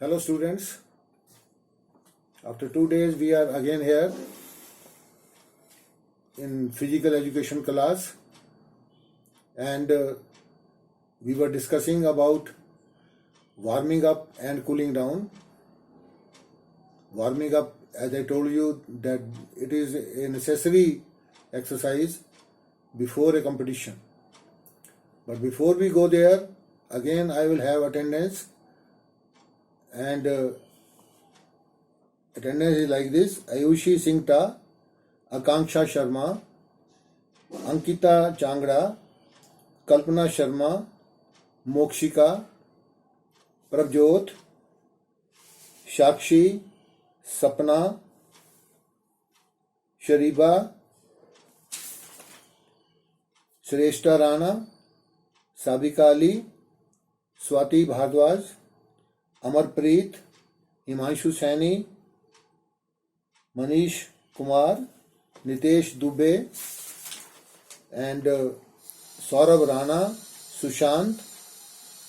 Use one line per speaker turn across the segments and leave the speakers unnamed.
Hello students, after 2 days we are again here in physical education class, and we were discussing about warming up and cooling down. Warming up, as I told you, that it is a necessary exercise before a competition. But before we go there, again I will have attendance, and attendance is like this: Ayushi Singta, Akanksha Sharma, Ankita Changra, Kalpana Sharma, Mokshika, Prabjot, Shakshi, Sapna, Shariba, Shrestha Rana, Sabika Ali, Swati Bhardwaj, Amarpreet, Himanshu Saini, Manish Kumar, Nitesh Dubey, and Saurabh Rana, Sushant,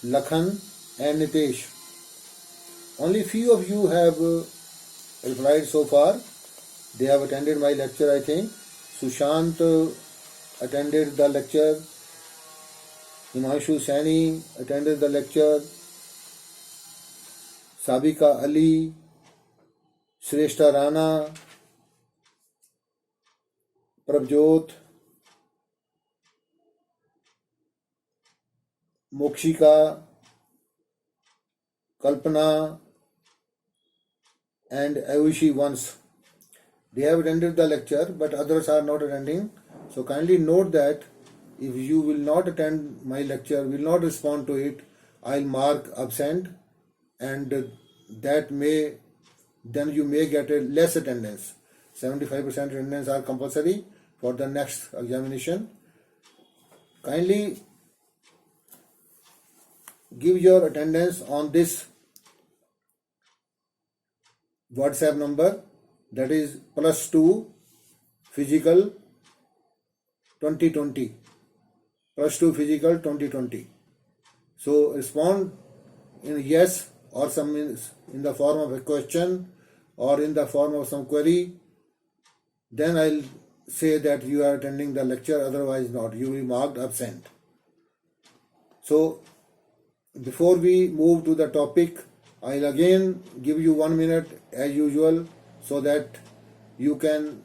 Lakhan, and Nitesh. Only few of you have replied so far. They have attended my lecture, I think. Sushant attended the lecture. Himanshu Saini attended the lecture. Sabika Ali, Shrestha Rana, Prabjot, Mokshika, Kalpana, and Ayushi once. They have attended the lecture, but others are not attending. So kindly note that if you will not attend my lecture, will not respond to it, I'll mark absent, and then you may get a less attendance. 75% attendance are compulsory for the next examination. Kindly give your attendance on this WhatsApp number, that is +2 physical 2020, +2 physical 2020. So respond in yes or some in the form of a question or in the form of some query. Then I'll say that you are attending the lecture, otherwise not. You will be marked absent. So before we move to the topic, I'll again give you 1 minute as usual so that you can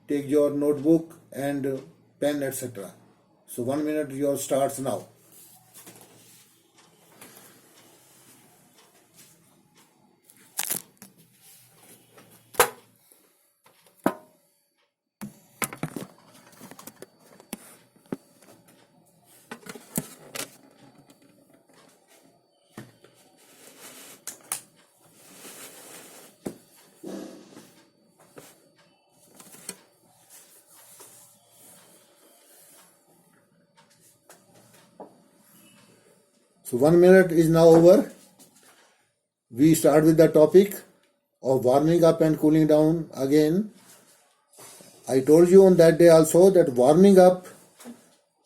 take your notebook and pen, etc. So 1 minute yours starts now. So 1 minute is now over. We start with the topic of warming up and cooling down again. I told you on that day also that warming up,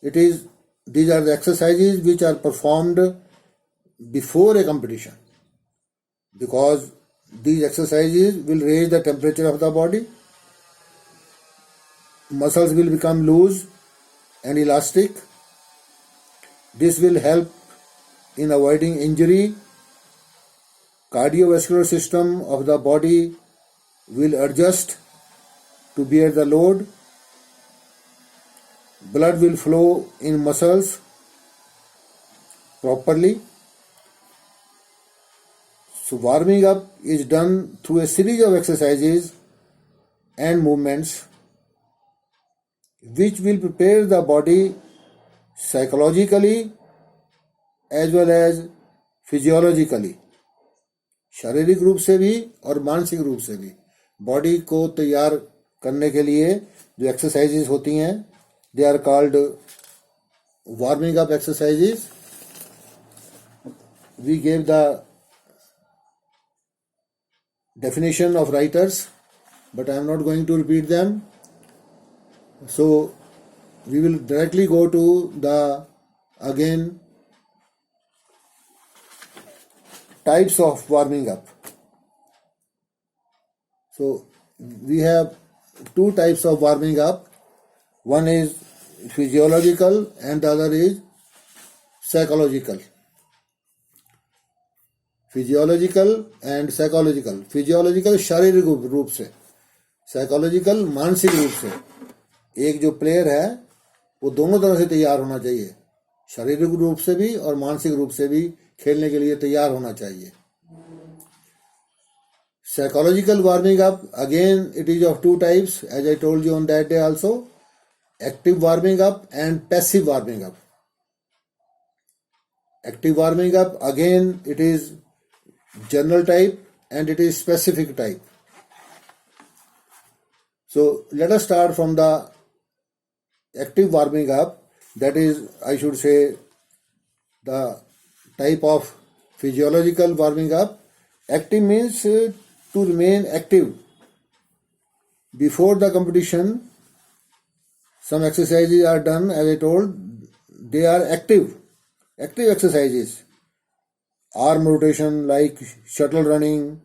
these are the exercises which are performed before a competition, because these exercises will raise the temperature of the body. Muscles will become loose and elastic. This will help in avoiding injury. Cardiovascular system of the body will adjust to bear the load. Blood will flow in muscles properly. So warming up is done through a series of exercises and movements which will prepare the body psychologically as well as physiologically, शारीरिक रूप से भी और मानसिक रूप से भी body को तैयार करने के लिए जो एक्सरसाइजेज होती हैं, they are called warming up exercises. We gave the definition of writers, but I am not going to repeat them. So we will directly go to the again types of warming up. So we have two types of warming up. One is physiological and the other is psychological. Physiological and psychological. Physiological शारीरिक रूप से, psychological मानसिक रूप से. एक जो player है वो दोनों तरह से तैयार होना चाहिए, शारीरिक रूप से भी और मानसिक रूप से भी खेलने के लिए तैयार होना चाहिए. Psychological warming up, again it is of two types, as I told you on that day also. Active warming up and passive warming up. Active warming up, again it is general type and it is specific type. So let us start from the active warming up, that is, I should say, the type of physiological warming up. Active means to remain active. Before the competition, some exercises are done, as I told, they are active exercises. Arm rotation like shuttle running,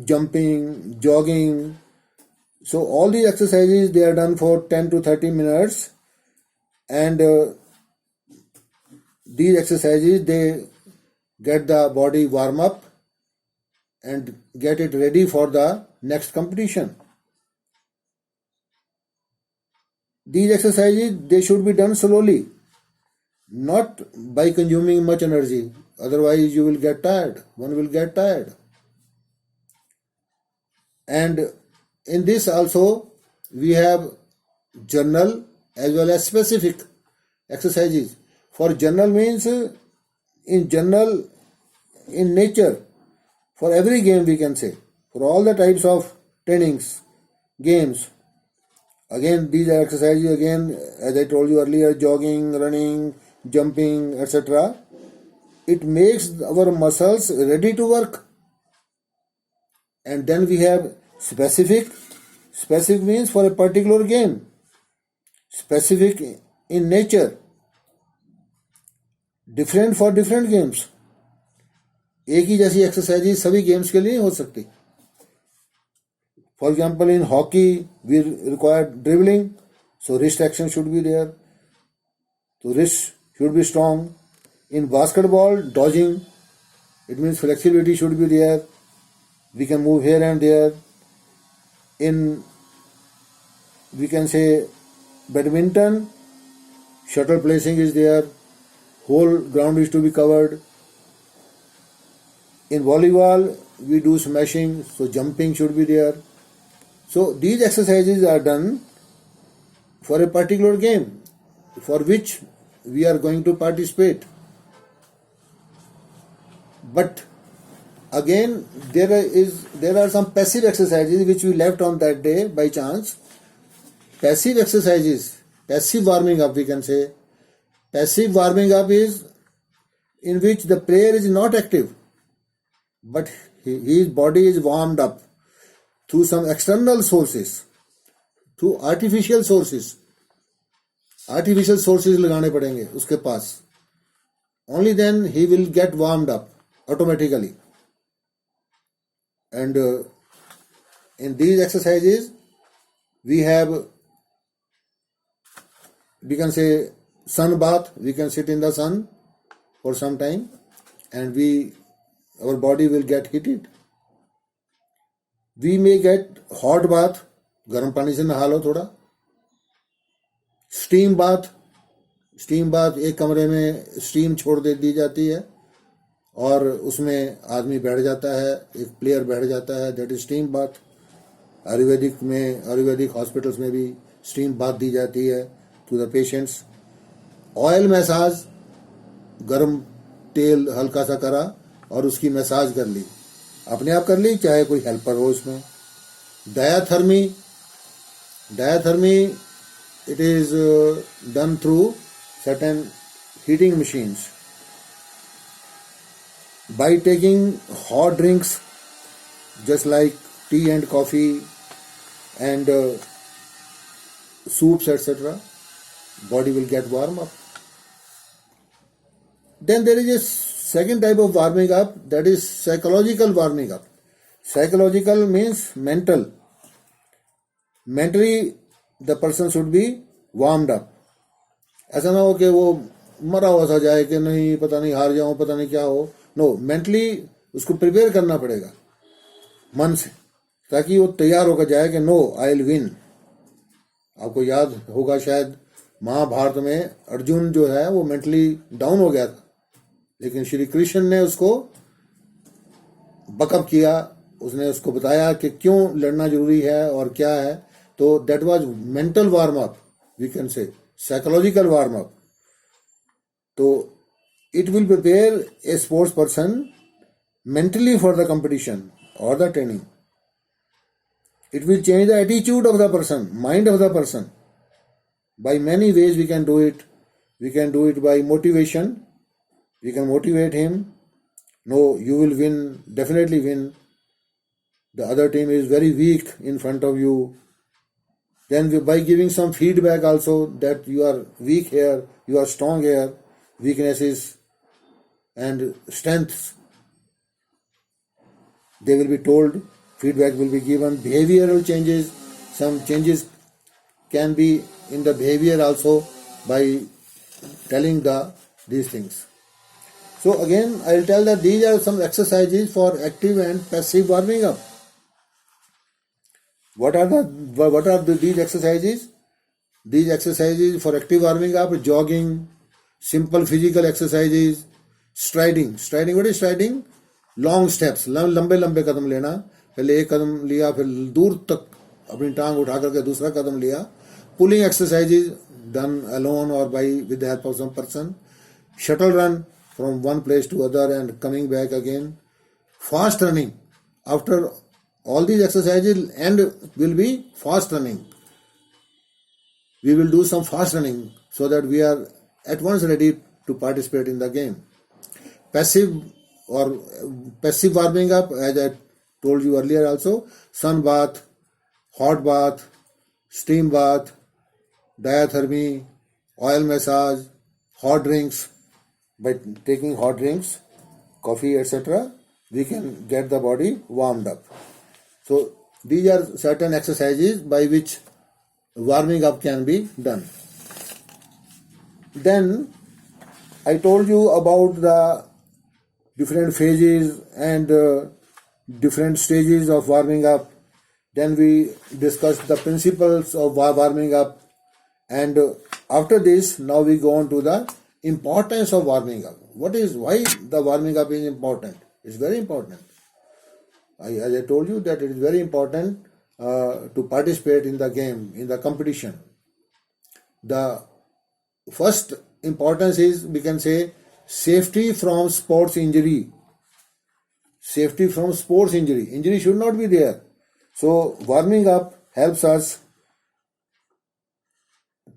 jumping, jogging. So all these exercises, they are done for 10 to 30 minutes, and these exercises, they get the body warm up and get it ready for the next competition. These exercises, they should be done slowly, not by consuming much energy. Otherwise, you will get tired. One will get tired. And in this also, we have general as well as specific exercises. For general means, in general, in nature, for every game we can say, for all the types of trainings, games. Again, these are exercises, again, as I told you earlier, jogging, running, jumping, etc. It makes our muscles ready to work. And then we have specific. Specific means for a particular game. Specific in nature. Different for different games. एक ही जैसी exercise सभी games के लिए नहीं हो सकती. For example, in hockey, we require dribbling, so wrist action should be there. So wrist should be strong. In basketball, dodging, it means flexibility should be there. We can move here and there. In, we can say, badminton, shuttle placing is there. Whole ground is to be covered. In volleyball, we do smashing, so jumping should be there. So these exercises are done for a particular game for which we are going to participate. But again, there are some passive exercises which we left on that day by chance. Passive exercises, passive warming up we can say. Passive warming up is in which the player is not active, but his body is warmed up through some external sources, through artificial sources. Artificial sources लगाने पड़ेंगे उसके पास. Only then he will get warmed up automatically. And in these exercises, we have, we can say, sun bath. We can sit in the sun for some time, and our body will get heated. We may get hot bath, गर्म पानी से नहा लो थोड़ा. Steam bath एक कमरे में steam छोड़ दे दी जाती है और उसमें आदमी बैठ जाता है, एक प्लेयर बैठ जाता है, that is steam bath. Ayurvedic hospitals में भी स्टीम बाथ दी जाती है to the patients. Oil massage, गर्म तेल हल्का सा करा और उसकी मसाज कर ली, अपने आप कर ली, चाहे कोई हेल्पर हो इसमें. डायाथर्मी, it is done through certain heating machines. By taking hot drinks, just like tea and coffee and soups, etc., body will get warm up. Then there is a second type of warming up, that is psychological warming up. Psychological means mental. Mentally the person should be warmed up. ऐसा ना हो कि वो मरा हुआ सा जाए कि नहीं पता नहीं हार जाऊं पता नहीं क्या हो. नो, मेंटली उसको प्रिपेयर करना पड़ेगा मन से, ताकि वो तैयार होकर जाए कि नो, आई विल विन. आपको याद होगा शायद महाभारत में अर्जुन जो है वो मेंटली डाउन हो गया था, लेकिन श्री कृष्ण ने उसको बकअप किया. उसने उसको बताया कि क्यों लड़ना जरूरी है और क्या है. तो that was mental warm up, we can say psychological warm up. तो it will prepare a sports person mentally for the competition or the training. It will change the attitude of the person, mind of the person. By many ways we can do it. We can do it by motivation. We can motivate him. No, you will win, definitely win. The other team is very weak in front of you. Then by giving some feedback also, that you are weak here, you are strong here, weaknesses and strengths, they will be told, feedback will be given. Behavioral changes, some changes can be in the behavior also by telling these things. So again, I will tell that these are some exercises for active and passive warming up. What are these exercises? These exercises for active warming up: jogging, simple physical exercises, striding. What is striding? Long steps, लंबे लंबे कदम लेना. पहले एक कदम लिया, फिर दूर तक अपनी टांग उठा करके दूसरा कदम लिया. Pulling exercises done alone or by with the help of some person. Shuttle run from one place to other and coming back again. Fast running. After all these exercises end will be fast running. We will do some fast running so that we are at once ready to participate in the game. Passive warming up, as I told you earlier also: sun bath, hot bath, steam bath, diathermy, oil massage, hot drinks. By taking hot drinks, coffee, etc., we can get the body warmed up. So these are certain exercises by which warming up can be done. Then I told you about the different phases and different stages of warming up. Then we discussed the principles of warming up. And after this, now we go on to the importance of warming up. Why the warming up is important? It's very important. As I told you that it is very important to participate in the game, in the competition. The first importance is, we can say, safety from sports injury. Safety from sports injury. Injury should not be there. So warming up helps us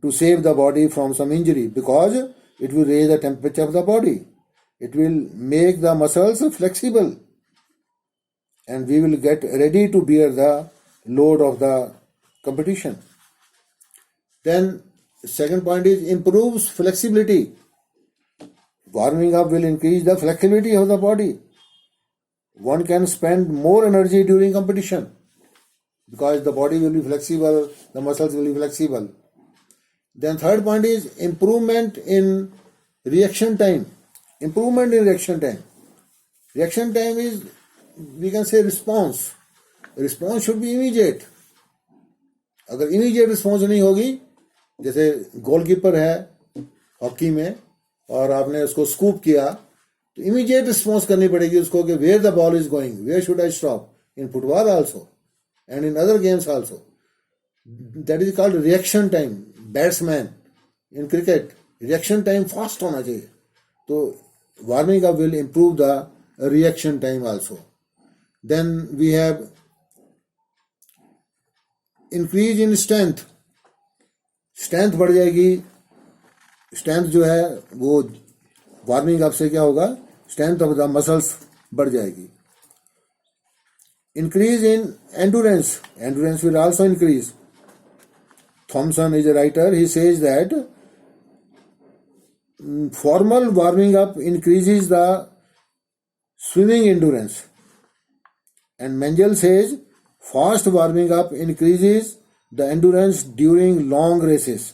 to save the body from some injury, because it will raise the temperature of the body. It will make the muscles flexible, and we will get ready to bear the load of the competition. Then second point is improves flexibility. Warming up will increase the flexibility of the body. One can spend more energy during competition because the body will be flexible, the muscles will be flexible. Then third point is improvement in reaction time. Improvement in reaction time. Reaction time is, we can say, response. Response should be immediate. अगर immediate response नहीं होगी, जैसे goalkeeper है hockey में और आपने उसको scoop किया, तो immediate response करनी पड़ेगी उसको कि where the ball is going, where should I stop, in football also and in other games also. That is called reaction time. Batsman in cricket, reaction time fast होना चाहिए. तो warming up will improve the reaction time also. Then we have increase in strength. Strength बढ़ जाएगी. Strength जो है वो warming up से क्या होगा? Strength of the muscles बढ़ जाएगी. Increase in endurance. Endurance will also increase. Thompson is a writer. He says that formal warming up increases the swimming endurance. And Mengele says fast warming up increases the endurance during long races.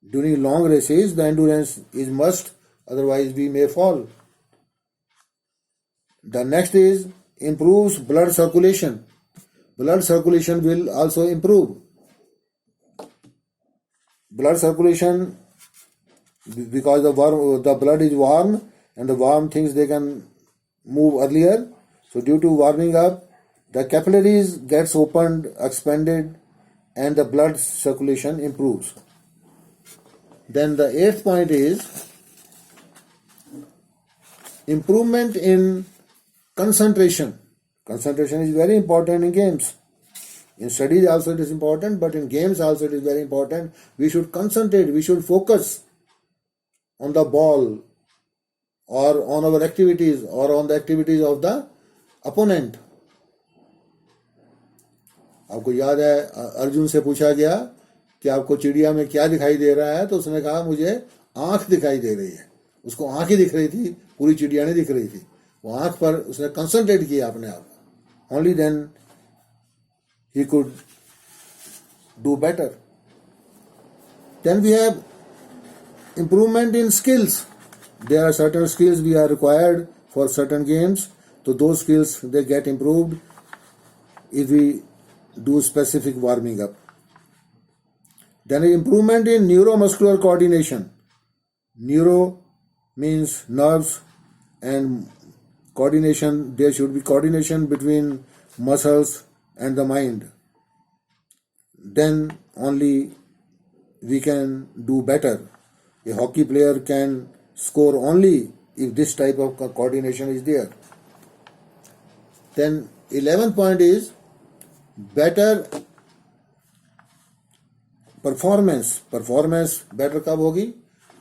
During long races, the endurance is must, otherwise we may fall. The next is improves blood circulation. Blood circulation will also improve. Blood circulation, because the blood is warm and the warm things they can move earlier. So due to warming up, the capillaries gets opened, expanded, and the blood circulation improves. Then the eighth point is improvement in concentration. Concentration is very important in games. In studies also it is important, but in games also it is very important. We should concentrate, we should focus on the ball or on our activities or on the activities of the opponent. आपको याद है अर्जुन से पूछा गया कि आपको चिड़िया में क्या दिखाई दे रहा है, तो उसने कहा मुझे आंख दिखाई दे रही है. उसको आंख ही दिख रही थी, पूरी चिड़िया नहीं दिख रही थी. वो आंख पर उसने कंसंट्रेट किया अपने आप. Only then he could do better. Then we have improvement in skills. There are certain skills we are required for certain games. So those skills they get improved if we do specific warming up. Then improvement in neuromuscular coordination. Neuro means nerves, and coordination, there should be coordination between muscles and the mind. Then only we can do better. A hockey player can score only if this type of coordination is there. Then 11th point is better performance. Performance better कब होगी?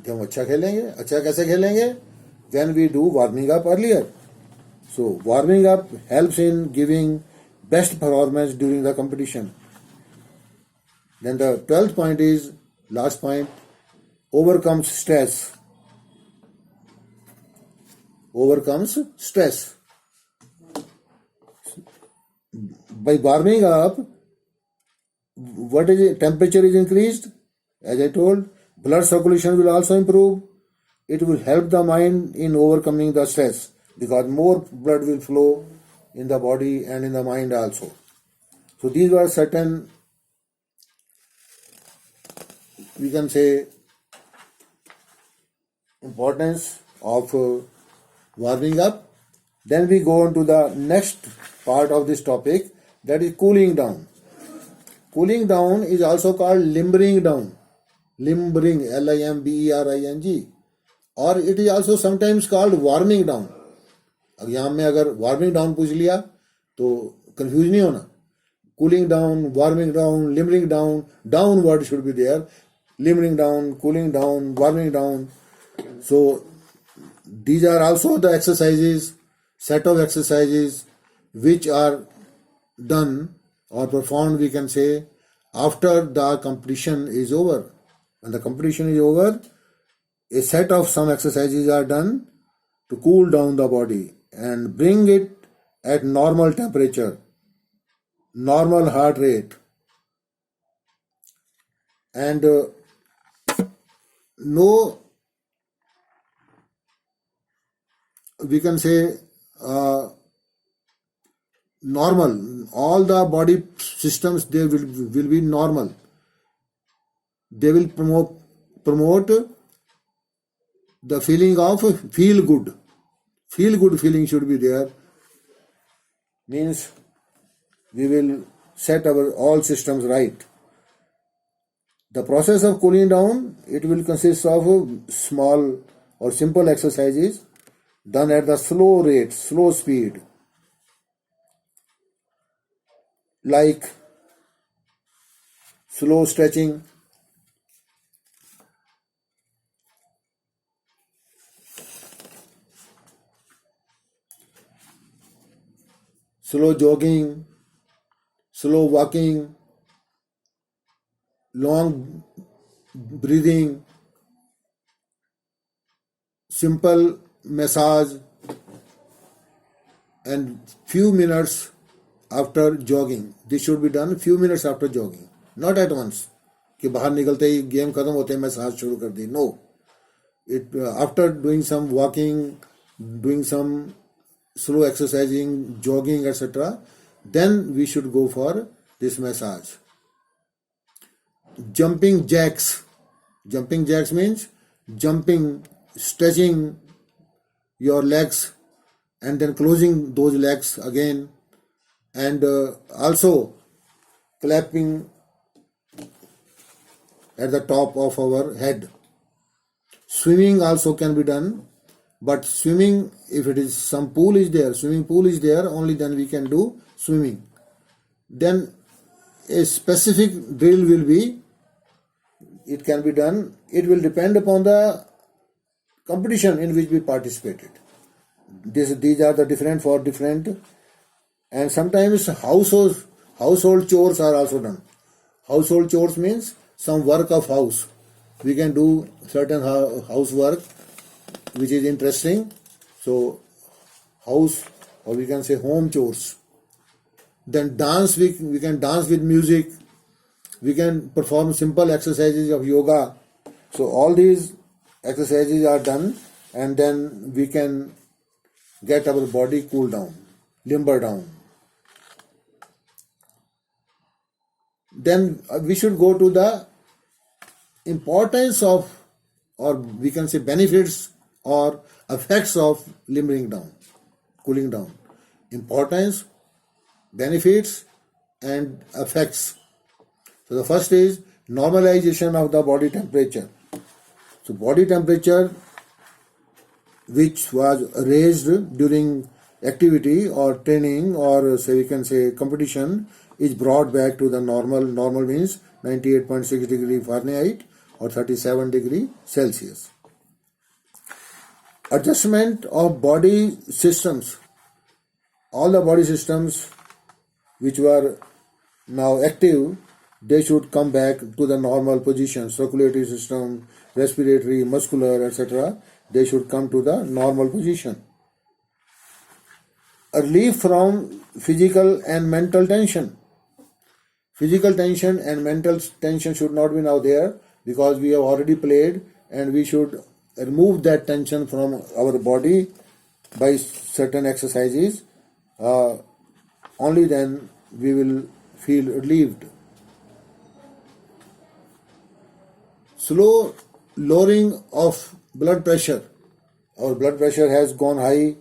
जब हम अच्छा खेलेंगे. अच्छा कैसे खेलेंगे? When we do warming up earlier. So warming up helps in giving best performance during the competition. Then the 12th point is, last point, overcomes stress. Overcomes stress. By warming up, what is it? Temperature is increased. As I told, blood circulation will also improve. It will help the mind in overcoming the stress because more blood will flow in the body and in the mind also. So these were certain, we can say, importance of warming up. Then we go on to the next part of this topic, that is cooling down. Cooling down is also called limbering down. Limbering, Limbering, or it is also sometimes called warming down. अब यहाँ में अगर warming down पूछ लिया तो confuse नहीं होना. Cooling down, warming down, limbering down, down word should be there. Limbering down, cooling down, warming down. So these are also the exercises, set of exercises which are done or performed, we can say, after the competition is over. When the competition is over, a set of some exercises are done to cool down the body and bring it at normal temperature, normal heart rate, and no, we can say, normal. All the body systems, they will be normal. They will promote the feeling of feel good. Feel good feeling should be there. Means we will set our all systems right. The process of cooling down, it will consist of small or simple exercises done at the slow rate, slow speed, like slow stretching, slow jogging, slow walking, long breathing, simple massage, and few minutes after jogging. This should be done few minutes after jogging, not at once कि बाहर निकलते ही game खत्म होते ही मैं सांस शुरू कर दी. No, it after doing some walking, doing some slow exercising, jogging, etc., then we should go for this massage. Jumping jacks. Jumping jacks means jumping, stretching your legs and then closing those legs again, and also clapping at the top of our head. Swimming also can be done, but swimming, if it is some pool is there, swimming pool is there, only then we can do swimming. Then a specific drill will be, it can be done, it will depend upon the competition in which we participated. These are the different for different, and sometimes household chores are also done. Household chores means some work of house. We can do certain housework which is interesting. So house, or we can say home chores. Then dance, we can dance with music. We can perform simple exercises of yoga. So all these exercises are done, and then we can get our body cool down, limber down. Then we should go to the importance of, or we can say benefits or effects of limbering down, cooling down. Importance, benefits, and effects. So the first is normalization of the body temperature. So body temperature which was raised during activity or training, or say we can say competition, is brought back to the normal. Normal means 98.6 degree Fahrenheit or 37 degree Celsius. Adjustment of body systems. All the body systems which were now active, they should come back to the normal position. Circulatory system, respiratory, muscular, etc. They should come to the normal position. A relief from physical and mental tension. Physical tension and mental tension should not be now there, because we have already played, and we should remove that tension from our body by certain exercises. Only then we will feel relieved. Slow lowering of blood pressure. Our blood pressure has gone high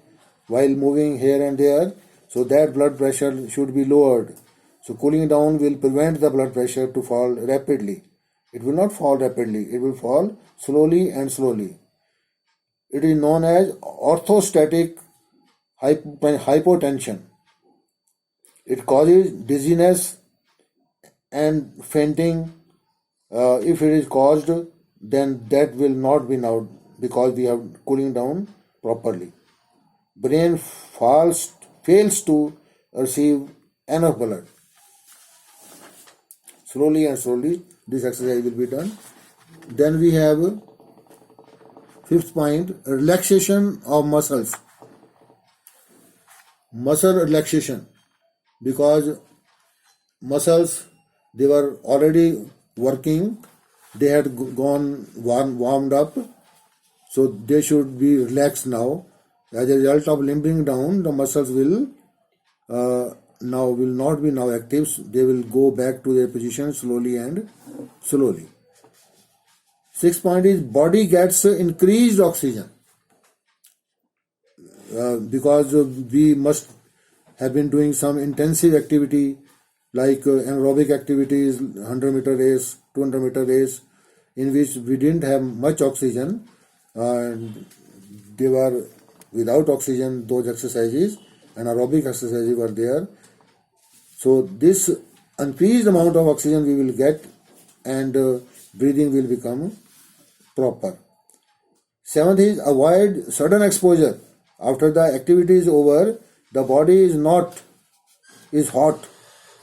while moving here and there, so that blood pressure should be lowered. So cooling down will prevent the blood pressure to fall rapidly. It will not fall rapidly, it will fall slowly and slowly. It is known as orthostatic hypotension. It causes dizziness and fainting. If it is caused, then that will not be now, because we are cooling down properly. Brain fails to receive enough blood. Slowly and slowly this exercise will be done. Then we have fifth point, relaxation of muscles. Muscle relaxation, because muscles, they were already working, they had gone warmed up, so they should be relaxed now. As a result of limbering down, the muscles will not be now active. They will go back to their position slowly and slowly. Sixth point is body gets increased oxygen, because we must have been doing some intensive activity like aerobic activities, 100-meter race, 200-meter race, in which we didn't have much oxygen, and they were without oxygen, those exercises, and aerobic exercises were there. So this increased amount of oxygen we will get, and breathing will become proper. Seventh is avoid sudden exposure. After the activity is over, the body is hot.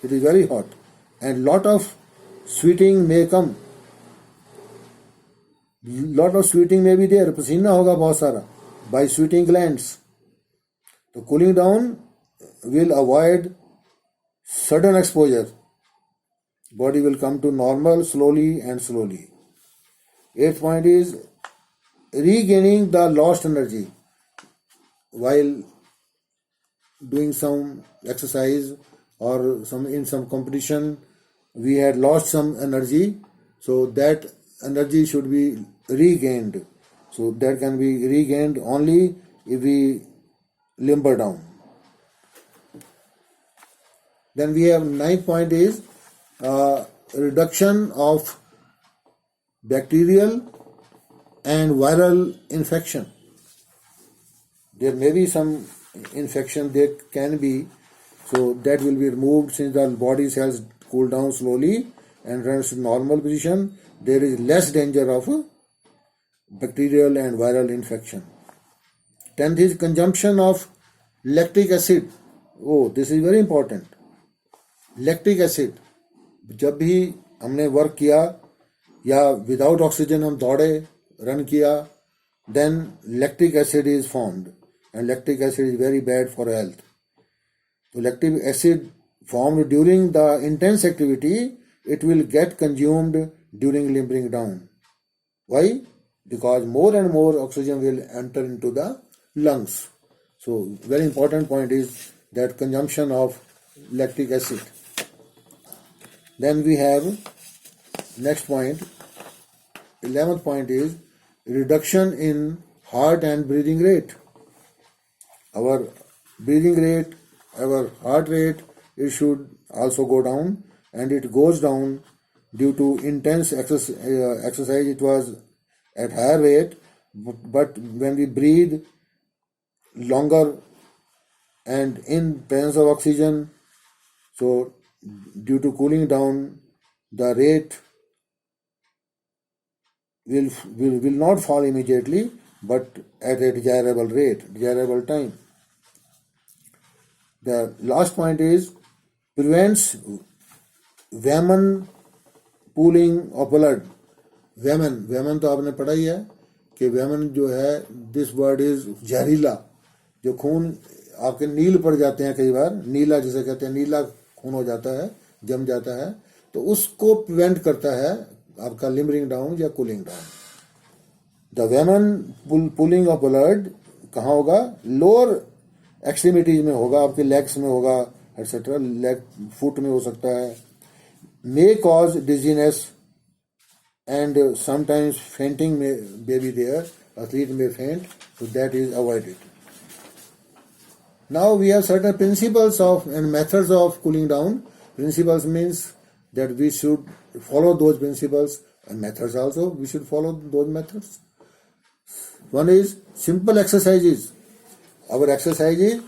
It is very hot, and lot of sweating may come. Lot of sweating may be there. पसीना होगा बहुत सारा by sweating glands. So cooling down will avoid sudden exposure. Body will come to normal slowly and slowly. Eighth point is regaining the lost energy while doing some exercise or in some competition. We had lost some energy, so that energy should be regained. So that can be regained only if we limber down. Then we have ninth point is reduction of bacterial and viral infection. There may be some infection, there can be, so that will be removed since the body cells cool down slowly and runs to normal position. There is less danger of bacterial and viral infection. 10th is consumption of lactic acid. Oh, this is very important. Lactic acid, जब भी हमने work किया या without oxygen हम दौड़े run किया, then lactic acid is formed and lactic acid is very bad for health. तो lactic acid formed during the intense activity, it will get consumed during limbering down. Why? Because more and more oxygen will enter into the lungs. So very important point is that consumption of lactic acid. Then we have next point, 11th point is reduction in heart and breathing rate. Our breathing rate, our heart rate, it should also go down, and it goes down due to intense exercise. It was at higher rate, but when we breathe longer and in presence of oxygen, so due to cooling down, the rate will not fall immediately, but at a desirable rate, desirable time. The last point is prevents Weymann pooling of blood. Weymann तो आपने पढ़ा ही है कि Weymann जो है, this word is जहरीला, जो खून आपके नील पड़ जाते हैं, कई बार नीला जिसे कहते हैं, नीला खून हो जाता है, जम जाता है, तो उसको प्रिवेंट करता है आपका लिमरिंग डाउन या cooling down. The Weymann pulling of blood कहाँ होगा? लोअर एक्सट्रीमिटीज में होगा, आपके लेग्स में होगा, एटसेट्रा, लेग फुट में हो सकता है. May cause dizziness and sometimes fainting में बी देयर, एथलीट में फेंट, so that is avoided. Now we have certain principles of and methods of cooling down. Principles means that we should follow those principles, and methods also we should follow those methods. One is simple exercises. Our exercises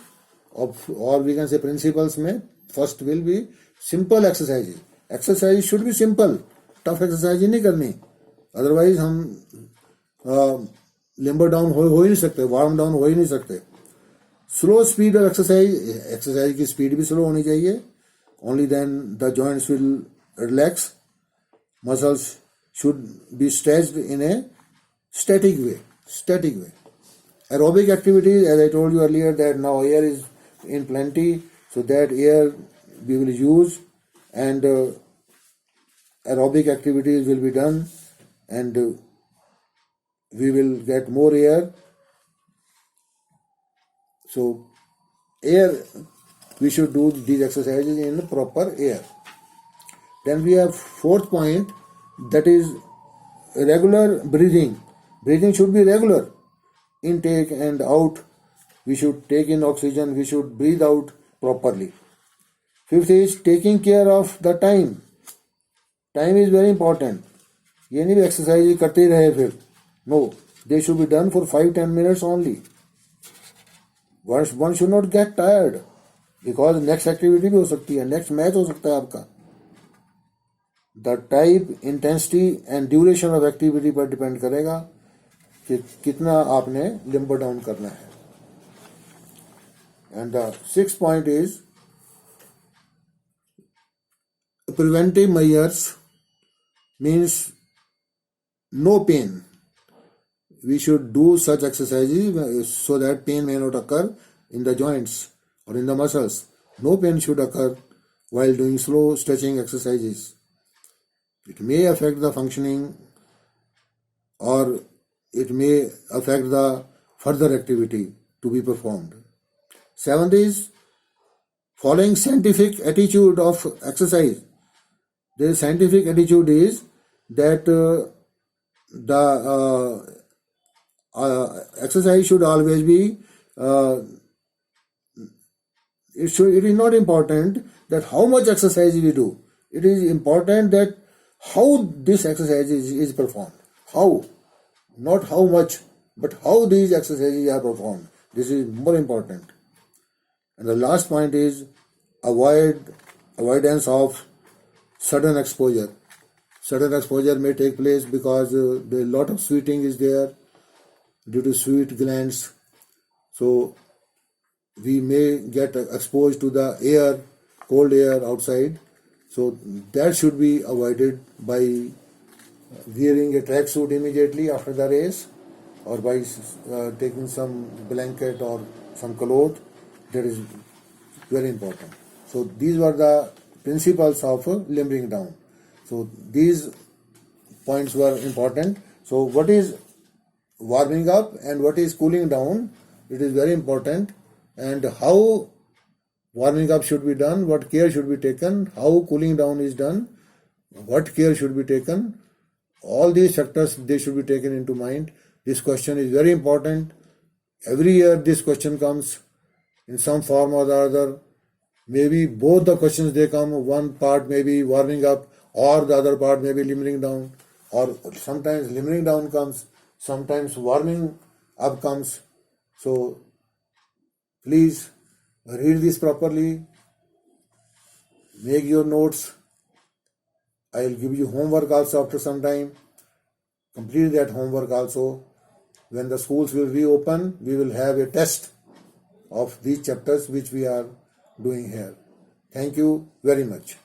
or we can say principles में first will be simple exercises. Exercise should be simple. Tough exercise ही नहीं करनी, otherwise हम limber down हो ही नहीं सकते, warm down हो ही नहीं सकते. Slow speed of exercise की speed भी slow होनी चाहिए. Only then the joints will relax. Muscles should be stretched in a static way. Aerobic activities, as I told you earlier, that now air is in plenty, so that air we will use, and aerobic activities will be done, and we will get more air. So air, we should do these exercises in proper air. Then we have fourth point, that is regular breathing. Breathing should be regular. Intake and out, we should take in oxygen, we should breathe out properly. Fifth is taking care of the time. Time is very important. ये नहीं exercise करते ही रहे फिर. No, they should be done for 5-10 minutes only. One should not get tired, because next activity भी हो सकती है, next match हो सकता है आपका. The type, intensity and duration of activity पर depend करेगा कि कितना आपने limber down करना है. And the sixth point is preventive measures, means no pain. We should do such exercises so that pain may not occur in the joints. or in the muscles. No pain should occur while doing slow stretching exercises. It may affect the functioning or it may affect the further activity to be performed. Seventh is following scientific attitude of exercise. The scientific attitude is that the exercise should always be it is not important that how much exercise we do. It is important that how this exercise is performed. How, not how much, but how these exercises are performed. This is more important. And the last point is avoidance of sudden exposure. Sudden exposure may take place because a lot of sweating is there due to sweat glands. So we may get exposed to the air, cold air outside. So that should be avoided by wearing a tracksuit immediately after the race, or by taking some blanket or some cloth. That is very important. So these were the principles of limbering down. So these points were important. So what is warming up and what is cooling down? It is very important. And how warming up should be done, what care should be taken, how cooling down is done, what care should be taken. All these factors, they should be taken into mind. This question is very important. Every year this question comes in some form or the other. Maybe both the questions they come, one part may be warming up or the other part may be limbering down, or sometimes limbering down comes, sometimes warming up comes. So please read this properly, make your notes. I will give you homework also after some time. Complete that homework also. When the schools will reopen, we will have a test of these chapters which we are doing here. Thank you very much.